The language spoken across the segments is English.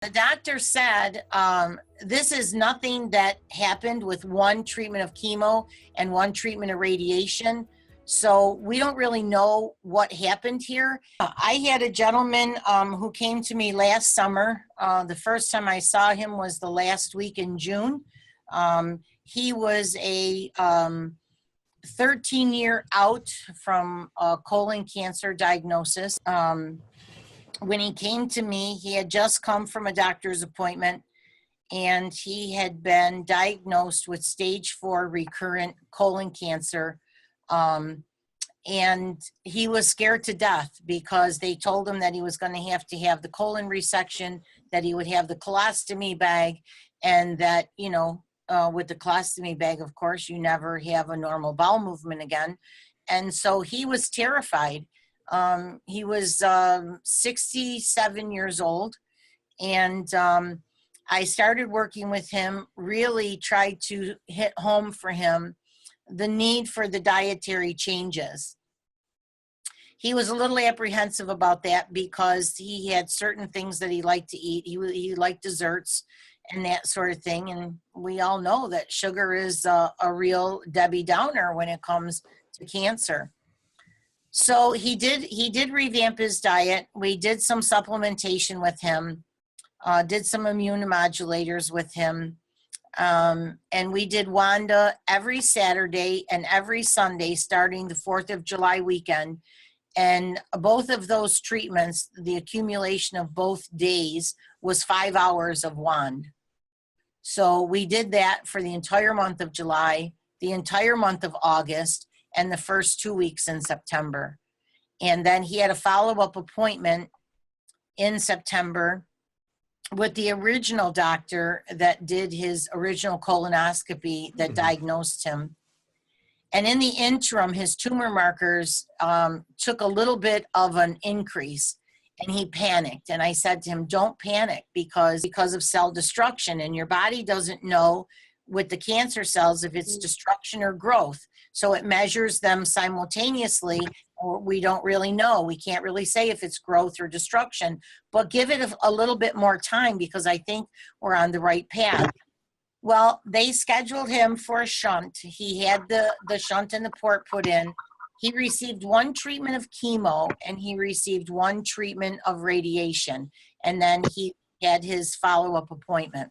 The doctor said this is nothing that happened with one treatment of chemo and one treatment of radiation. So we don't really know what happened here. I had a gentleman who came to me last summer. The first time I saw him was the last week in June. He was a 13-year out from colon cancer diagnosis. When he came to me, he had just come from a doctor's appointment, and he had been diagnosed with stage 4 recurrent colon cancer. And he was scared to death because they told him that he was going to have the colon resection, that he would have the colostomy bag, and that, with the colostomy bag, of course, you never have a normal bowel movement again. And so he was terrified. He was 67 years old, and I started working with him, really tried to hit home for him the need for the dietary changes. He was a little apprehensive about that because he had certain things that he liked to eat. He liked desserts and that sort of thing. And we all know that sugar is a real Debbie Downer when it comes to cancer. So he did revamp his diet. We did some supplementation with him, did some immunomodulators with him. And we did Wanda every Saturday and every Sunday starting the 4th of July weekend. And both of those treatments, the accumulation of both days was 5 hours of wand. So we did that for the entire month of July, the entire month of August, and the first 2 weeks in September. And then he had a follow-up appointment in September with the original doctor that did his original colonoscopy that diagnosed him. And in the interim, his tumor markers took a little bit of an increase, and he panicked. And I said to him, don't panic because of cell destruction, and your body doesn't know with the cancer cells if it's destruction or growth. So it measures them simultaneously, or we don't really know. We can't really say if it's growth or destruction, but give it a little bit more time because I think we're on the right path. Well, they scheduled him for a shunt. He had the shunt and the port put in. He received one treatment of chemo and he received one treatment of radiation. And then he had his follow-up appointment.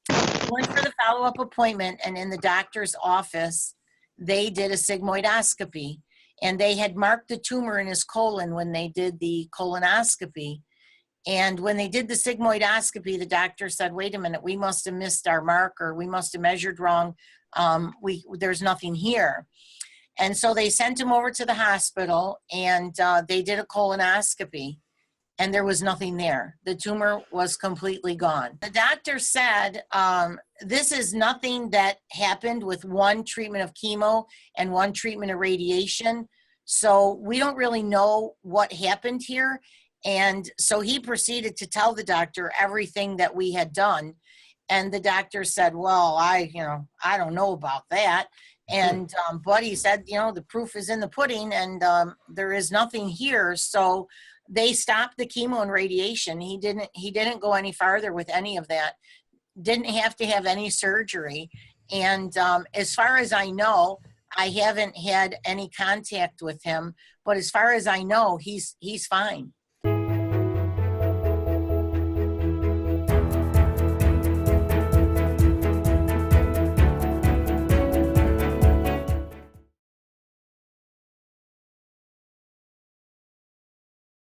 He went for the follow-up appointment, and in the doctor's office, they did a sigmoidoscopy. And they had marked the tumor in his colon when they did the colonoscopy. And when they did the sigmoidoscopy, the doctor said, wait a minute, we must have missed our marker. We must have measured wrong. There's nothing here. And so they sent him over to the hospital, and they did a colonoscopy, and there was nothing there. The tumor was completely gone. The doctor said, this is nothing that happened with one treatment of chemo and one treatment of radiation. So we don't really know what happened here. And so he proceeded to tell the doctor everything that we had done. And the doctor said, well, I don't know about that. And, but he said, the proof is in the pudding, and there is nothing here. So they stopped the chemo and radiation. He didn't go any farther with any of that. Didn't have to have any surgery. And as far as I know, I haven't had any contact with him, but as far as I know, he's fine.